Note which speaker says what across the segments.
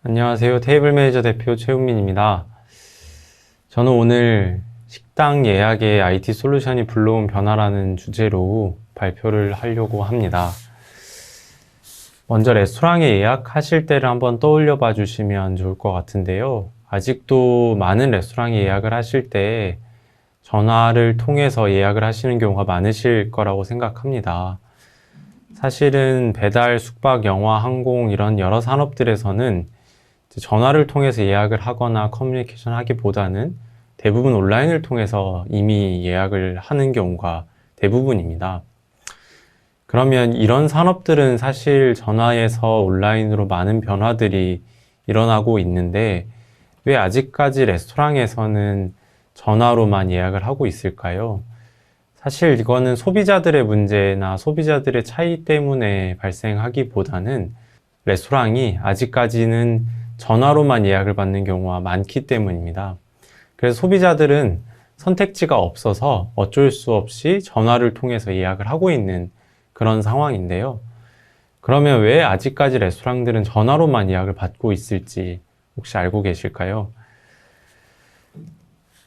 Speaker 1: 안녕하세요. 테이블 매니저 대표 최훈민입니다. 저는 오늘 식당 예약에 IT 솔루션이 불러온 변화라는 주제로 발표를 하려고 합니다. 먼저 레스토랑에 예약하실 때를 한번 떠올려 봐 주시면 좋을 것 같은데요. 아직도 많은 레스토랑에 예약을 하실 때 전화를 통해서 예약을 하시는 경우가 많으실 거라고 생각합니다. 사실은 배달, 숙박, 영화, 항공 이런 여러 산업들에서는 전화를 통해서 예약을 하거나 커뮤니케이션 하기보다는 대부분 온라인을 통해서 이미 예약을 하는 경우가 대부분입니다. 그러면 이런 산업들은 사실 전화에서 온라인으로 많은 변화들이 일어나고 있는데 왜 아직까지 레스토랑에서는 전화로만 예약을 하고 있을까요? 사실 이거는 소비자들의 문제나 소비자들의 차이 때문에 발생하기보다는 레스토랑이 아직까지는 전화로만 예약을 받는 경우가 많기 때문입니다. 그래서 소비자들은 선택지가 없어서 어쩔 수 없이 전화를 통해서 예약을 하고 있는 그런 상황인데요. 그러면 왜 아직까지 레스토랑들은 전화로만 예약을 받고 있을지 혹시 알고 계실까요?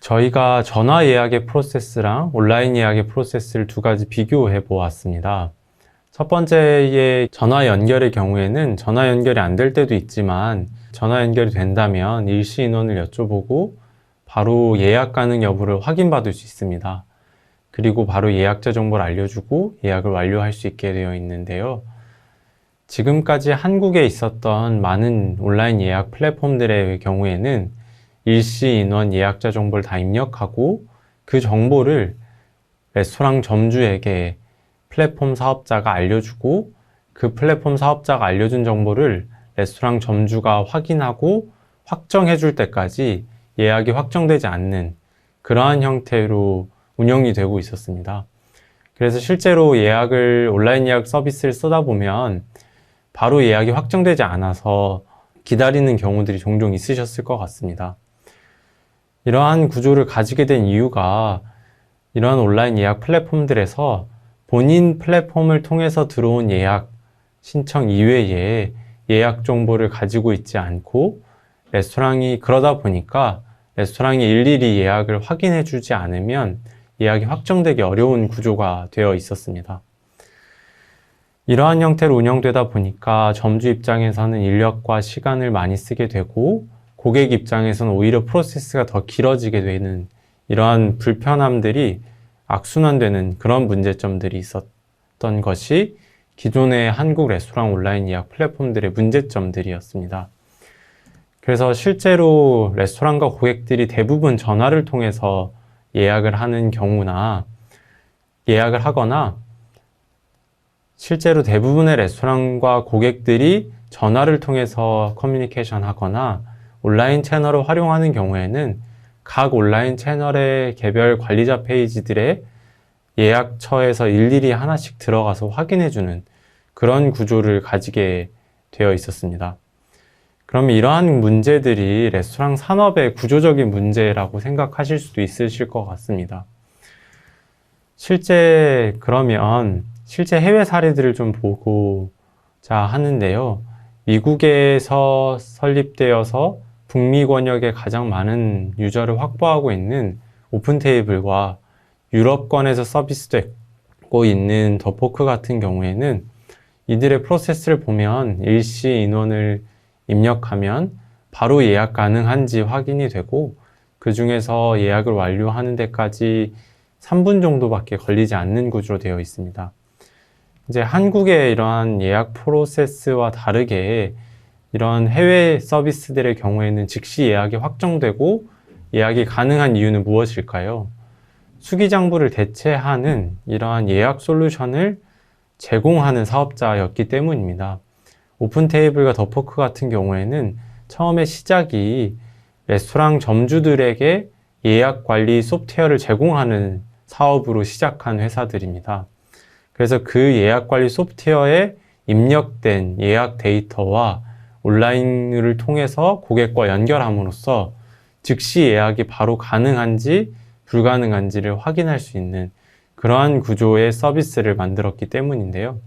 Speaker 1: 저희가 전화 예약의 프로세스랑 온라인 예약의 프로세스를 두 가지 비교해 보았습니다. 첫 번째의 전화 연결의 경우에는 전화 연결이 안 될 때도 있지만 전화 연결이 된다면 일시 인원을 여쭤보고 바로 예약 가능 여부를 확인받을 수 있습니다. 그리고 바로 예약자 정보를 알려주고 예약을 완료할 수 있게 되어 있는데요. 지금까지 한국에 있었던 많은 온라인 예약 플랫폼들의 경우에는 일시 인원 예약자 정보를 다 입력하고 그 정보를 레스토랑 점주에게 플랫폼 사업자가 알려주고 그 플랫폼 사업자가 알려준 정보를 레스토랑 점주가 확인하고 확정해 줄 때까지 예약이 확정되지 않는 그러한 형태로 운영이 되고 있었습니다. 그래서 실제로 온라인 예약 서비스를 쓰다 보면 바로 예약이 확정되지 않아서 기다리는 경우들이 종종 있으셨을 것 같습니다. 이러한 구조를 가지게 된 이유가 이러한 온라인 예약 플랫폼들에서 본인 플랫폼을 통해서 들어온 예약 신청 이외에 예약 정보를 가지고 있지 않고 그러다 보니까 레스토랑이 일일이 예약을 확인해 주지 않으면 예약이 확정되기 어려운 구조가 되어 있었습니다. 이러한 형태로 운영되다 보니까 점주 입장에서는 인력과 시간을 많이 쓰게 되고 고객 입장에서는 오히려 프로세스가 더 길어지게 되는 이러한 불편함들이 악순환되는 그런 문제점들이 있었던 것이 기존의 한국 레스토랑 온라인 예약 플랫폼들의 문제점들이었습니다. 그래서 실제로 레스토랑과 고객들이 대부분 전화를 통해서 예약을 하는 경우나 예약을 하거나 실제로 대부분의 레스토랑과 고객들이 전화를 통해서 커뮤니케이션 하거나 온라인 채널을 활용하는 경우에는 각 온라인 채널의 개별 관리자 페이지들의 예약처에서 일일이 하나씩 들어가서 확인해주는 그런 구조를 가지게 되어 있었습니다. 그러면 이러한 문제들이 레스토랑 산업의 구조적인 문제라고 생각하실 수도 있으실 것 같습니다. 실제 해외 사례들을 좀 보고자 하는데요. 미국에서 설립되어서 북미 권역에 가장 많은 유저를 확보하고 있는 오픈테이블과 유럽권에서 서비스되고 있는 더포크 같은 경우에는 이들의 프로세스를 보면 일시 인원을 입력하면 바로 예약 가능한지 확인이 되고 그 중에서 예약을 완료하는 데까지 3분 정도밖에 걸리지 않는 구조로 되어 있습니다. 이제 한국의 이러한 예약 프로세스와 다르게 이런 해외 서비스들의 경우에는 즉시 예약이 확정되고 예약이 가능한 이유는 무엇일까요? 수기장부를 대체하는 이러한 예약 솔루션을 제공하는 사업자였기 때문입니다. 오픈테이블과 더포크 같은 경우에는 처음에 시작이 레스토랑 점주들에게 예약 관리 소프트웨어를 제공하는 사업으로 시작한 회사들입니다. 그래서 그 예약 관리 소프트웨어에 입력된 예약 데이터와 온라인을 통해서 고객과 연결함으로써 즉시 예약이 바로 가능한지 불가능한지를 확인할 수 있는 그러한 구조의 서비스를 만들었기 때문인데요.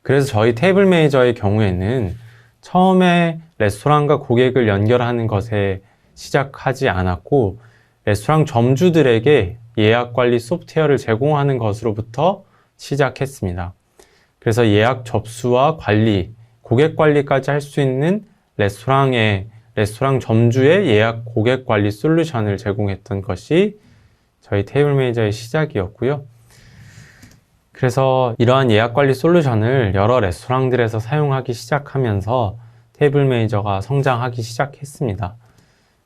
Speaker 1: 그래서 저희 테이블 매니저의 경우에는 처음에 레스토랑과 고객을 연결하는 것에 시작하지 않았고, 레스토랑 점주들에게 예약 관리 소프트웨어를 제공하는 것으로부터 시작했습니다. 그래서 예약 접수와 관리, 고객 관리까지 할 수 있는 레스토랑 점주의 예약 고객 관리 솔루션을 제공했던 것이 저희 테이블 매니저의 시작이었고요. 그래서 이러한 예약 관리 솔루션을 여러 레스토랑들에서 사용하기 시작하면서 테이블 매니저가 성장하기 시작했습니다.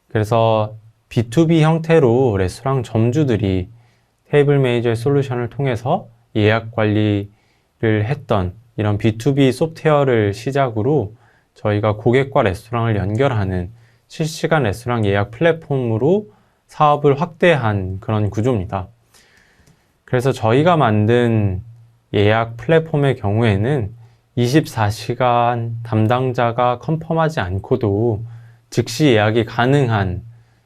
Speaker 1: 그래서 B2B 형태로 레스토랑 점주들이 테이블 매니저의 솔루션을 통해서 예약 관리를 했던 이런 B2B 소프트웨어를 시작으로 저희가 고객과 레스토랑을 연결하는 실시간 레스토랑 예약 플랫폼으로 사업을 확대한 그런 구조입니다. 그래서 저희가 만든 예약 플랫폼의 경우에는 24시간 담당자가 컨펌하지 않고도 즉시 예약이 가능한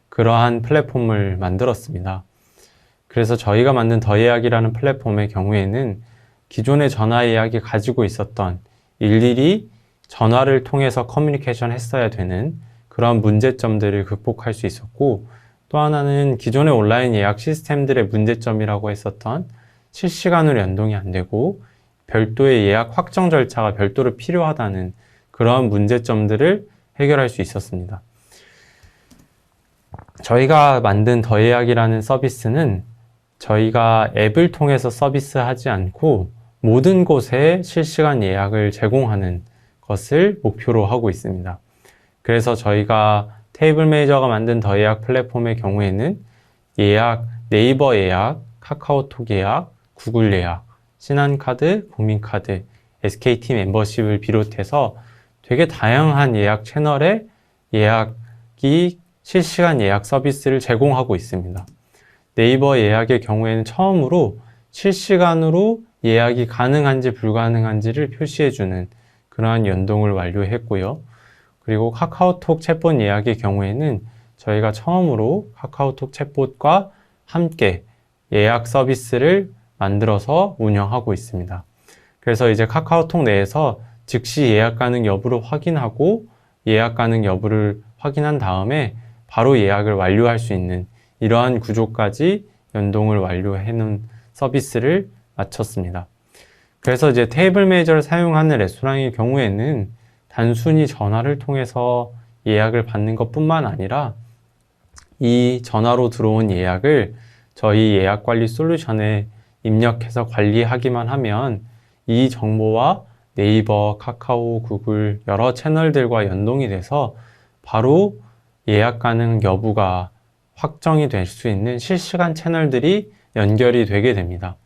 Speaker 1: 그러한 플랫폼을 만들었습니다. 그래서 저희가 만든 더 예약이라는 플랫폼의 경우에는 기존의 전화 예약이 가지고 있었던 일일이 전화를 통해서 커뮤니케이션 했어야 되는 그런 문제점들을 극복할 수 있었고, 또 하나는 기존의 온라인 예약 시스템들의 문제점이라고 했었던 실시간으로 연동이 안 되고 별도의 예약 확정 절차가 별도로 필요하다는 그런 문제점들을 해결할 수 있었습니다. 저희가 만든 더 예약이라는 서비스는 저희가 앱을 통해서 서비스하지 않고 모든 곳에 실시간 예약을 제공하는 것을 목표로 하고 있습니다. 그래서 저희가 테이블 매니저가 만든 더 예약 플랫폼의 경우에는 예약, 네이버 예약, 카카오톡 예약, 구글 예약, 신한카드, 국민카드, SKT 멤버십을 비롯해서 되게 다양한 예약 채널에 예약이 실시간 예약 서비스를 제공하고 있습니다. 네이버 예약의 경우에는 처음으로 실시간으로 예약이 가능한지 불가능한지를 표시해주는 그러한 연동을 완료했고요. 그리고 카카오톡 챗봇 예약의 경우에는 저희가 처음으로 카카오톡 챗봇과 함께 예약 서비스를 만들어서 운영하고 있습니다. 그래서 이제 카카오톡 내에서 즉시 예약 가능 여부를 확인하고 예약 가능 여부를 확인한 다음에 바로 예약을 완료할 수 있는 이러한 구조까지 연동을 완료해 놓은 서비스를 마쳤습니다. 그래서 이제 테이블 매니저를 사용하는 레스토랑의 경우에는 단순히 전화를 통해서 예약을 받는 것뿐만 아니라 이 전화로 들어온 예약을 저희 예약 관리 솔루션에 입력해서 관리하기만 하면 이 정보와 네이버, 카카오, 구글 여러 채널들과 연동이 돼서 바로 예약 가능 여부가 확정이 될 수 있는 실시간 채널들이 연결이 되게 됩니다.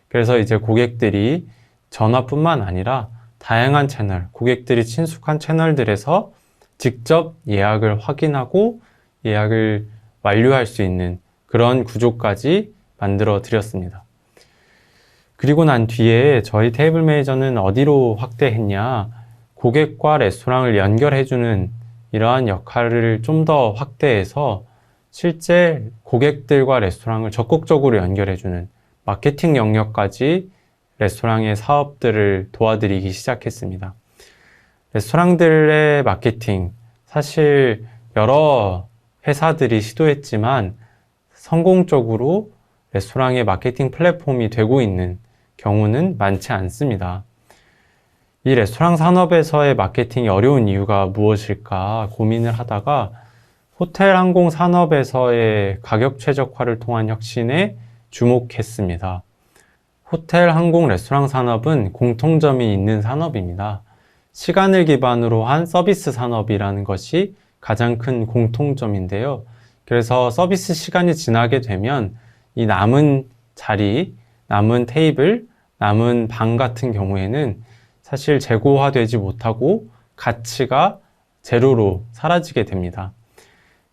Speaker 1: 그래서 이제 고객들이 전화뿐만 아니라 다양한 채널, 고객들이 친숙한 채널들에서 직접 예약을 확인하고 예약을 완료할 수 있는 그런 구조까지 만들어 드렸습니다. 그리고 난 뒤에 저희 테이블 매니저는 어디로 확대했냐? 고객과 레스토랑을 연결해주는 이러한 역할을 좀 더 확대해서 실제 고객들과 레스토랑을 적극적으로 연결해주는 마케팅 영역까지 레스토랑의 사업들을 도와드리기 시작했습니다. 레스토랑들의 마케팅, 사실 여러 회사들이 시도했지만 성공적으로 레스토랑의 마케팅 플랫폼이 되고 있는 경우는 많지 않습니다. 이 레스토랑 산업에서의 마케팅이 어려운 이유가 무엇일까 고민을 하다가 호텔 항공 산업에서의 가격 최적화를 통한 혁신에 주목했습니다. 호텔 항공 레스토랑 산업은 공통점이 있는 산업입니다. 시간을 기반으로 한 서비스 산업이라는 것이 가장 큰 공통점인데요. 그래서 서비스 시간이 지나게 되면 이 남은 자리, 남은 테이블, 남은 방 같은 경우에는 사실 재고화되지 못하고 가치가 제로로 사라지게 됩니다.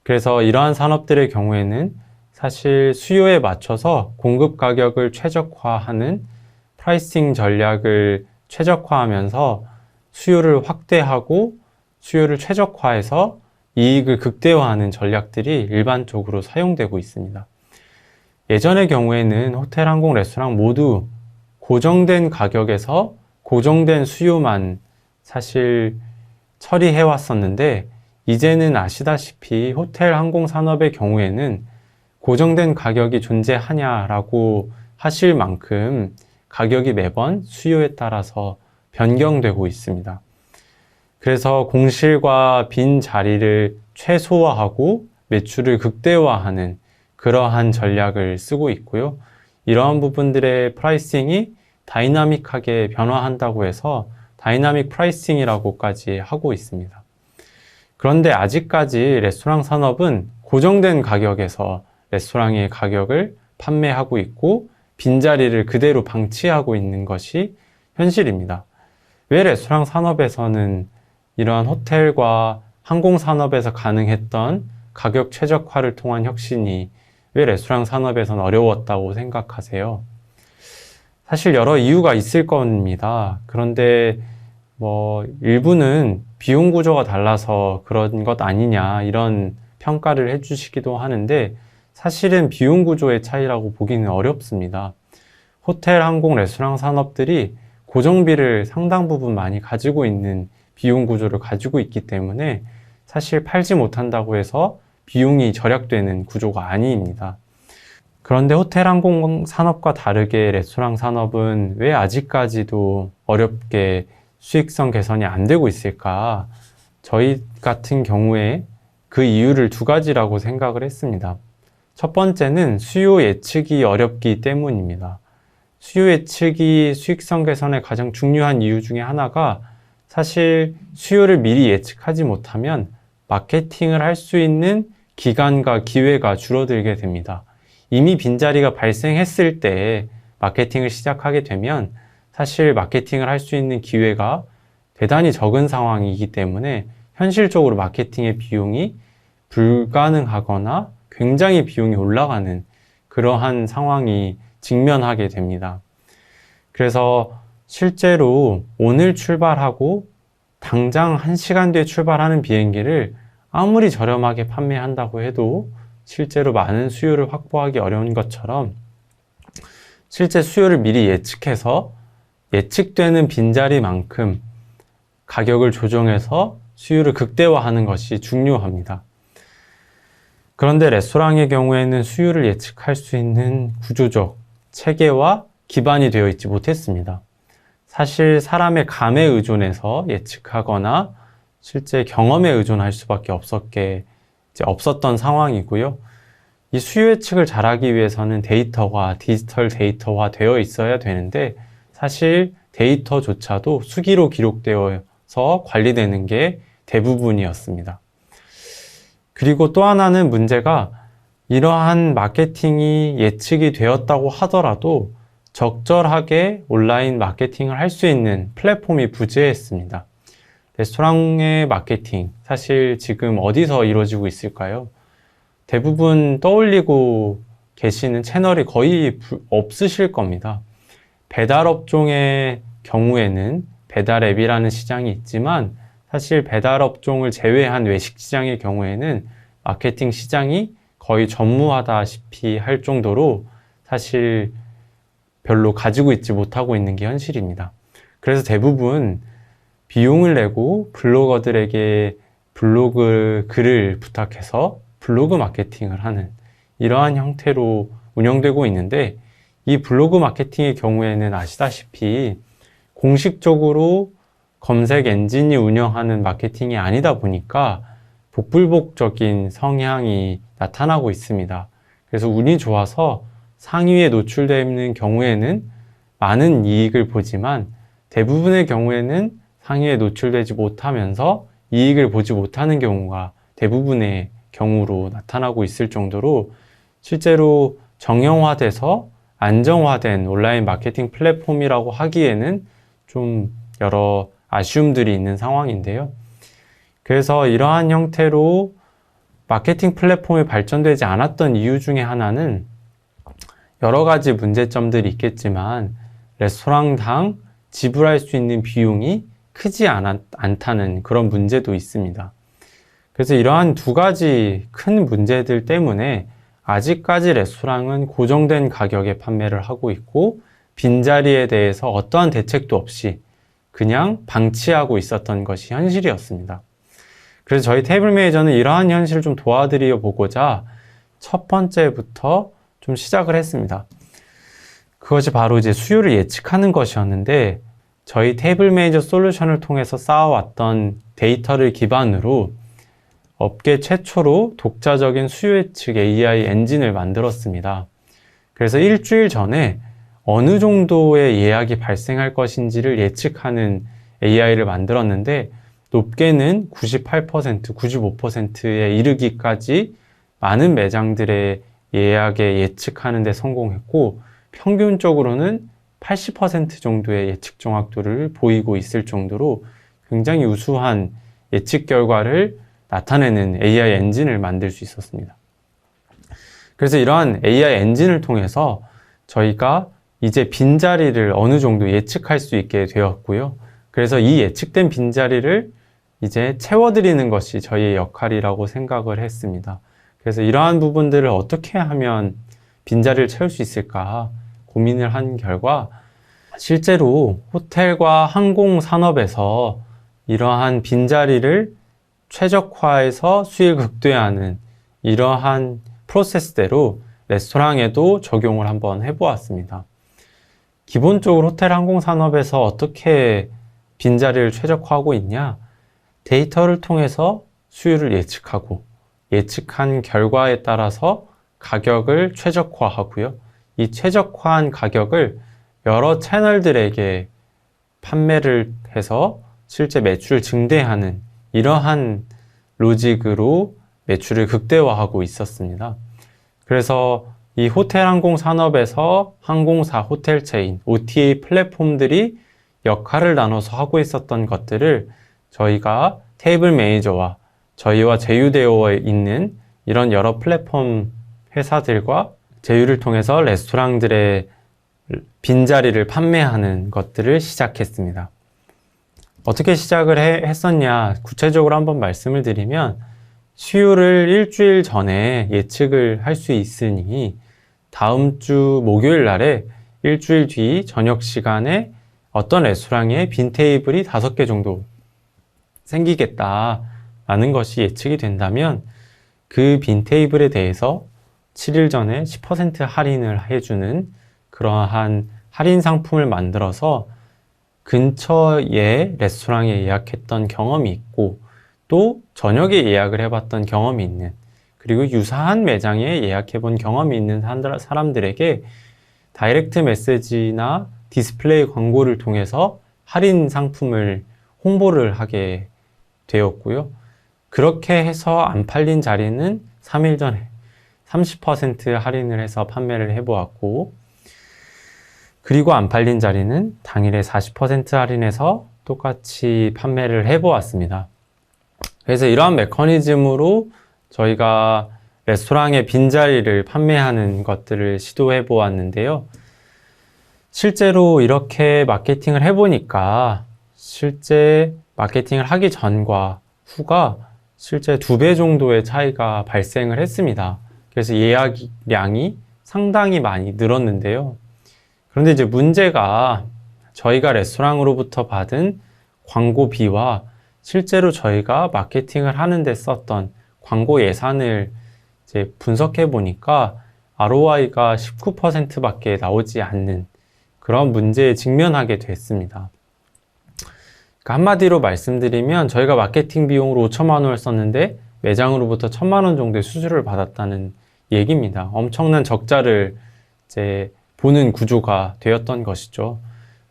Speaker 1: 그래서 이러한 산업들의 경우에는 사실 수요에 맞춰서 공급 가격을 최적화하는 프라이싱 전략을 최적화하면서 수요를 확대하고 수요를 최적화해서 이익을 극대화하는 전략들이 일반적으로 사용되고 있습니다. 예전의 경우에는 호텔, 항공, 레스토랑 모두 고정된 가격에서 고정된 수요만 사실 처리해 왔었는데, 이제는 아시다시피 호텔, 항공 산업의 경우에는 고정된 가격이 존재하냐라고 하실 만큼 가격이 매번 수요에 따라서 변경되고 있습니다. 그래서 공실과 빈 자리를 최소화하고 매출을 극대화하는 그러한 전략을 쓰고 있고요. 이러한 부분들의 프라이싱이 다이나믹하게 변화한다고 해서 다이나믹 프라이싱이라고까지 하고 있습니다. 그런데 아직까지 레스토랑 산업은 고정된 가격에서 레스토랑의 가격을 판매하고 있고 빈자리를 그대로 방치하고 있는 것이 현실입니다. 왜 레스토랑 산업에서는 이러한 호텔과 항공 산업에서 가능했던 가격 최적화를 통한 혁신이 왜 레스토랑 산업에서는 어려웠다고 생각하세요? 사실 여러 이유가 있을 겁니다. 그런데 일부는 비용 구조가 달라서 그런 것 아니냐 이런 평가를 해주시기도 하는데, 사실은 비용 구조의 차이라고 보기는 어렵습니다. 호텔, 항공, 레스토랑 산업들이 고정비를 상당 부분 많이 가지고 있는 비용 구조를 가지고 있기 때문에 사실 팔지 못한다고 해서 비용이 절약되는 구조가 아닙니다. 그런데 호텔, 항공 산업과 다르게 레스토랑 산업은 왜 아직까지도 어렵게 수익성 개선이 안 되고 있을까? 저희 같은 경우에 그 이유를 두 가지라고 생각을 했습니다. 첫 번째는 수요 예측이 어렵기 때문입니다. 수요 예측이 수익성 개선의 가장 중요한 이유 중에 하나가, 사실 수요를 미리 예측하지 못하면 마케팅을 할 수 있는 기간과 기회가 줄어들게 됩니다. 이미 빈자리가 발생했을 때 마케팅을 시작하게 되면 사실 마케팅을 할 수 있는 기회가 대단히 적은 상황이기 때문에 현실적으로 마케팅의 비용이 불가능하거나 굉장히 비용이 올라가는 그러한 상황이 직면하게 됩니다. 그래서 실제로 오늘 출발하고 당장 1시간 뒤에 출발하는 비행기를 아무리 저렴하게 판매한다고 해도 실제로 많은 수요를 확보하기 어려운 것처럼, 실제 수요를 미리 예측해서 예측되는 빈자리만큼 가격을 조정해서 수요를 극대화하는 것이 중요합니다. 그런데 레스토랑의 경우에는 수요를 예측할 수 있는 구조적 체계와 기반이 되어 있지 못했습니다. 사실 사람의 감에 의존해서 예측하거나 실제 경험에 의존할 수밖에 없었던 상황이고요. 이 수요 예측을 잘하기 위해서는 데이터가 디지털 데이터화 되어 있어야 되는데, 사실 데이터조차도 수기로 기록되어서 관리되는 게 대부분이었습니다. 그리고 또 하나는 문제가, 이러한 마케팅이 예측이 되었다고 하더라도 적절하게 온라인 마케팅을 할 수 있는 플랫폼이 부재했습니다. 레스토랑의 마케팅, 사실 지금 어디서 이루어지고 있을까요? 대부분 떠올리고 계시는 채널이 거의 없으실 겁니다. 배달업종의 경우에는 배달앱이라는 시장이 있지만, 사실 배달업종을 제외한 외식 시장의 경우에는 마케팅 시장이 거의 전무하다시피 할 정도로 사실 별로 가지고 있지 못하고 있는 게 현실입니다. 그래서 대부분 비용을 내고 블로거들에게 블로그 글을 부탁해서 블로그 마케팅을 하는 이러한 형태로 운영되고 있는데, 이 블로그 마케팅의 경우에는 아시다시피 공식적으로 검색 엔진이 운영하는 마케팅이 아니다 보니까 복불복적인 성향이 나타나고 있습니다. 그래서 운이 좋아서 상위에 노출되어 있는 경우에는 많은 이익을 보지만, 대부분의 경우에는 상위에 노출되지 못하면서 이익을 보지 못하는 경우가 대부분의 경우로 나타나고 있을 정도로, 실제로 정형화돼서 안정화된 온라인 마케팅 플랫폼이라고 하기에는 좀 여러 아쉬움들이 있는 상황인데요. 그래서 이러한 형태로 마케팅 플랫폼이 발전되지 않았던 이유 중에 하나는 여러 가지 문제점들이 있겠지만, 레스토랑당 지불할 수 있는 비용이 크지 않다는 그런 문제도 있습니다. 그래서 이러한 두 가지 큰 문제들 때문에 아직까지 레스토랑은 고정된 가격에 판매를 하고 있고 빈자리에 대해서 어떠한 대책도 없이 그냥 방치하고 있었던 것이 현실이었습니다. 그래서 저희 테이블 매니저는 이러한 현실을 좀 도와드려 보고자 첫 번째부터 좀 시작을 했습니다. 그것이 바로 이제 수요를 예측하는 것이었는데 저희 테이블 매니저 솔루션을 통해서 쌓아왔던 데이터를 기반으로 업계 최초로 독자적인 수요 예측 AI 엔진을 만들었습니다. 그래서 일주일 전에 어느 정도의 예약이 발생할 것인지를 예측하는 AI를 만들었는데 높게는 98%, 95%에 이르기까지 많은 매장들의 예약에 예측하는 데 성공했고 평균적으로는 80% 정도의 예측 정확도를 보이고 있을 정도로 굉장히 우수한 예측 결과를 나타내는 AI 엔진을 만들 수 있었습니다. 그래서 이러한 AI 엔진을 통해서 저희가 이제 빈자리를 어느 정도 예측할 수 있게 되었고요. 그래서 이 예측된 빈자리를 이제 채워드리는 것이 저희의 역할이라고 생각을 했습니다. 그래서 이러한 부분들을 어떻게 하면 빈자리를 채울 수 있을까 고민을 한 결과 실제로 호텔과 항공산업에서 이러한 빈자리를 최적화해서 수익을 극대화하는 이러한 프로세스대로 레스토랑에도 적용을 한번 해보았습니다. 기본적으로 호텔 항공산업에서 어떻게 빈자리를 최적화하고 있냐? 데이터를 통해서 수요를 예측하고 예측한 결과에 따라서 가격을 최적화하고요. 이 최적화한 가격을 여러 채널들에게 판매를 해서 실제 매출을 증대하는 이러한 로직으로 매출을 극대화하고 있었습니다. 그래서 이 호텔 항공 산업에서 항공사, 호텔 체인, OTA 플랫폼들이 역할을 나눠서 하고 있었던 것들을 저희가 테이블 매니저와 저희와 제휴되어 있는 이런 여러 플랫폼 회사들과 제휴를 통해서 레스토랑들의 빈자리를 판매하는 것들을 시작했습니다. 어떻게 시작을 했었냐 구체적으로 한번 말씀을 드리면 수요를 일주일 전에 예측을 할 수 있으니 다음 주 목요일 날에 일주일 뒤 저녁 시간에 어떤 레스토랑에 빈 테이블이 5개 정도 생기겠다라는 것이 예측이 된다면 그 빈 테이블에 대해서 7일 전에 10% 할인을 해주는 그러한 할인 상품을 만들어서 근처에 레스토랑에 예약했던 경험이 있고 또 저녁에 예약을 해봤던 경험이 있는 그리고 유사한 매장에 예약해본 경험이 있는 사람들에게 다이렉트 메시지나 디스플레이 광고를 통해서 할인 상품을 홍보를 하게 되었고요. 그렇게 해서 안 팔린 자리는 3일 전에 30% 할인을 해서 판매를 해보았고 그리고 안 팔린 자리는 당일에 40% 할인해서 똑같이 판매를 해보았습니다. 그래서 이러한 메커니즘으로 저희가 레스토랑의 빈자리를 판매하는 것들을 시도해 보았는데요. 실제로 이렇게 마케팅을 해보니까 실제 마케팅을 하기 전과 후가 실제 2배 정도의 차이가 발생을 했습니다. 그래서 예약량이 상당히 많이 늘었는데요. 그런데 이제 문제가 저희가 레스토랑으로부터 받은 광고비와 실제로 저희가 마케팅을 하는데 썼던 광고 예산을 이제 분석해 보니까 ROI가 19%밖에 나오지 않는 그런 문제에 직면하게 됐습니다. 그러니까 한마디로 말씀드리면 저희가 마케팅 비용으로 5천만 원을 썼는데 매장으로부터 1,000만 원 정도의 수수료를 받았다는 얘기입니다. 엄청난 적자를 이제 보는 구조가 되었던 것이죠.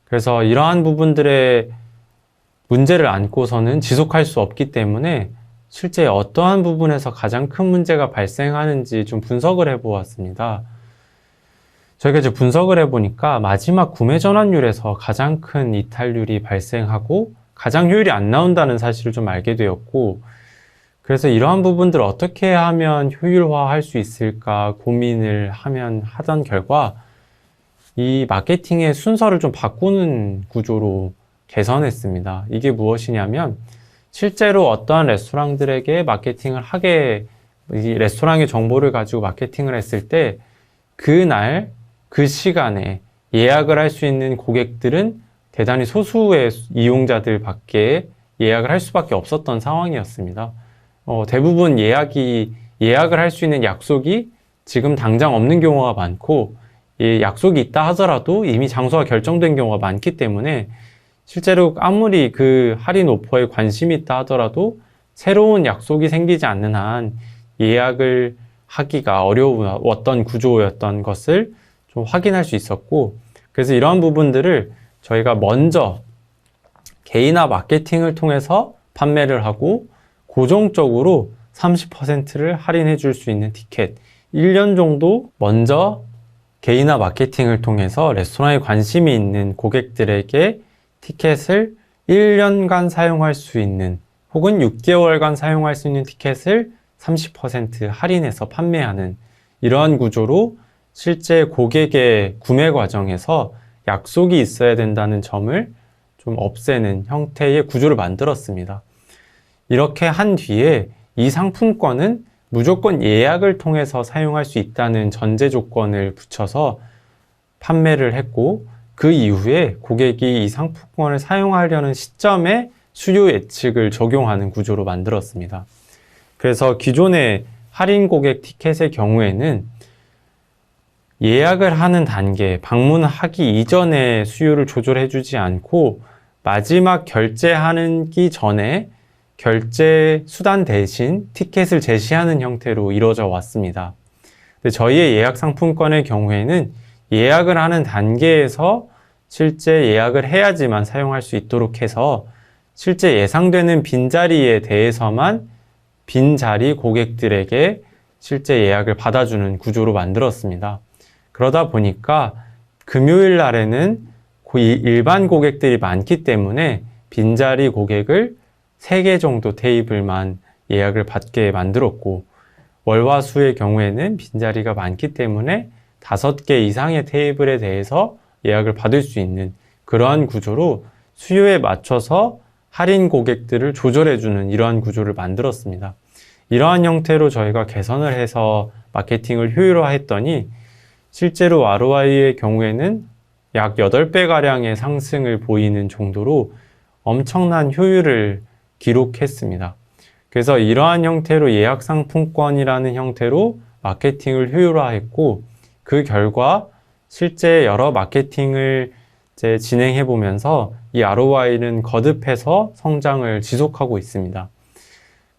Speaker 1: 그래서 이러한 부분들의 문제를 안고서는 지속할 수 없기 때문에 실제 어떠한 부분에서 가장 큰 문제가 발생하는지 좀 분석을 해보았습니다. 저희가 이제 분석을 해보니까 마지막 구매 전환율에서 가장 큰 이탈률이 발생하고 가장 효율이 안 나온다는 사실을 좀 알게 되었고 그래서 이러한 부분들을 어떻게 하면 효율화할 수 있을까 고민을 하던 결과 이 마케팅의 순서를 좀 바꾸는 구조로 개선했습니다. 이게 무엇이냐면 실제로 어떠한 레스토랑들에게 마케팅을 하게 이 레스토랑의 정보를 가지고 마케팅을 했을 때 그날 그 시간에 예약을 할 수 있는 고객들은 대단히 소수의 이용자들밖에 예약을 할 수밖에 없었던 상황이었습니다. 대부분 예약을 할 수 있는 약속이 지금 당장 없는 경우가 많고, 약속이 있다 하더라도 이미 장소가 결정된 경우가 많기 때문에 실제로 아무리 그 할인 오퍼에 관심이 있다 하더라도 새로운 약속이 생기지 않는 한 예약을 하기가 어려웠던 구조였던 것을 좀 확인할 수 있었고, 그래서 이러한 부분들을 저희가 먼저 개인화 마케팅을 통해서 판매를 하고 고정적으로 30%를 할인해 줄 수 있는 티켓, 1년 정도 먼저 개인화 마케팅을 통해서 레스토랑에 관심이 있는 고객들에게 티켓을 1년간 사용할 수 있는, 혹은 6개월간 사용할 수 있는 티켓을 30% 할인해서 판매하는 이러한 구조로 실제 고객의 구매 과정에서 약속이 있어야 된다는 점을 좀 없애는 형태의 구조를 만들었습니다. 이렇게 한 뒤에 이 상품권은 무조건 예약을 통해서 사용할 수 있다는 전제 조건을 붙여서 판매를 했고, 그 이후에 고객이 이 상품권을 사용하려는 시점에 수요 예측을 적용하는 구조로 만들었습니다. 그래서 기존의 할인 고객 티켓의 경우에는 예약을 하는 단계, 방문하기 이전에 수요를 조절해 주지 않고 마지막 결제하기 전에 결제 수단 대신 티켓을 제시하는 형태로 이루어져 왔습니다. 근데 저희의 예약 상품권의 경우에는 예약을 하는 단계에서 실제 예약을 해야지만 사용할 수 있도록 해서 실제 예상되는 빈자리에 대해서만 빈자리 고객들에게 실제 예약을 받아주는 구조로 만들었습니다. 그러다 보니까 금요일 날에는 일반 고객들이 많기 때문에 빈자리 고객을 3개 정도 테이블만 예약을 받게 만들었고, 월화수의 경우에는 빈자리가 많기 때문에 5개 이상의 테이블에 대해서 예약을 받을 수 있는 그러한 구조로 수요에 맞춰서 할인 고객들을 조절해주는 이러한 구조를 만들었습니다. 이러한 형태로 저희가 개선을 해서 마케팅을 효율화했더니 실제로 ROI의 경우에는 약 8배가량의 상승을 보이는 정도로 엄청난 효율을 기록했습니다. 그래서 이러한 형태로 예약 상품권이라는 형태로 마케팅을 효율화했고, 그 결과 실제 여러 마케팅을 진행해 보면서 이 ROI는 거듭해서 성장을 지속하고 있습니다.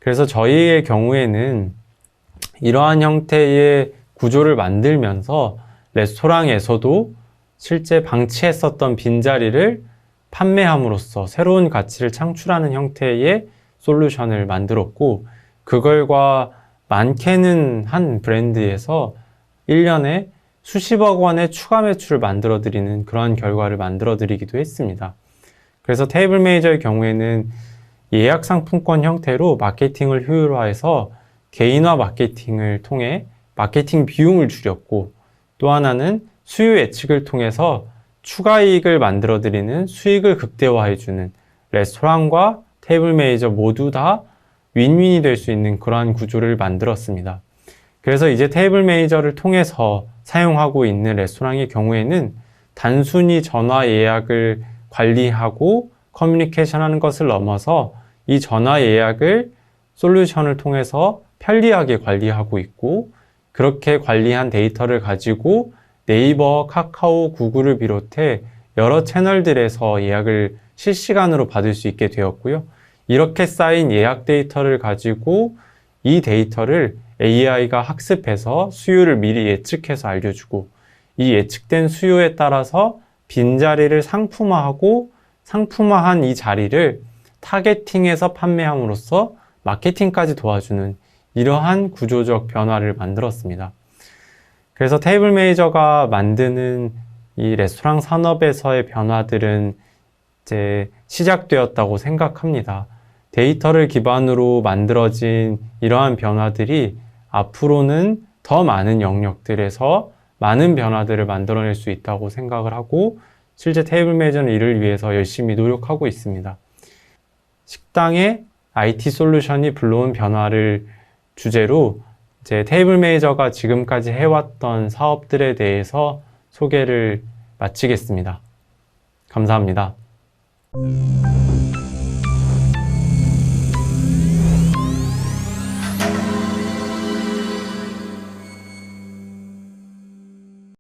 Speaker 1: 그래서 저희의 경우에는 이러한 형태의 구조를 만들면서 레스토랑에서도 실제 방치했었던 빈자리를 판매함으로써 새로운 가치를 창출하는 형태의 솔루션을 만들었고, 그걸과 많게는 한 브랜드에서 1년에 수십억 원의 추가 매출을 만들어드리는 그러한 결과를 만들어드리기도 했습니다. 그래서 테이블 메이저의 경우에는 예약 상품권 형태로 마케팅을 효율화해서 개인화 마케팅을 통해 마케팅 비용을 줄였고, 또 하나는 수요 예측을 통해서 추가 이익을 만들어드리는 수익을 극대화해주는, 레스토랑과 테이블 메이저 모두 다 윈윈이 될 수 있는 그러한 구조를 만들었습니다. 그래서 이제 테이블 메이저를 통해서 사용하고 있는 레스토랑의 경우에는 단순히 전화 예약을 관리하고 커뮤니케이션 하는 것을 넘어서 이 전화 예약을 솔루션을 통해서 편리하게 관리하고 있고, 그렇게 관리한 데이터를 가지고 네이버, 카카오, 구글을 비롯해 여러 채널들에서 예약을 실시간으로 받을 수 있게 되었고요. 이렇게 쌓인 예약 데이터를 가지고 이 데이터를 AI가 학습해서 수요를 미리 예측해서 알려주고, 이 예측된 수요에 따라서 빈자리를 상품화하고 상품화한 이 자리를 타겟팅해서 판매함으로써 마케팅까지 도와주는 이러한 구조적 변화를 만들었습니다. 그래서 테이블 메이저가 만드는 이 레스토랑 산업에서의 변화들은 이제 시작되었다고 생각합니다. 데이터를 기반으로 만들어진 이러한 변화들이 앞으로는 더 많은 영역들에서 많은 변화들을 만들어낼 수 있다고 생각을 하고, 실제 테이블 메이저는 이를 위해서 열심히 노력하고 있습니다. 식당의 IT 솔루션이 불러온 변화를 주제로 이제 테이블 매니저가 지금까지 해왔던 사업들에 대해서 소개를 마치겠습니다. 감사합니다.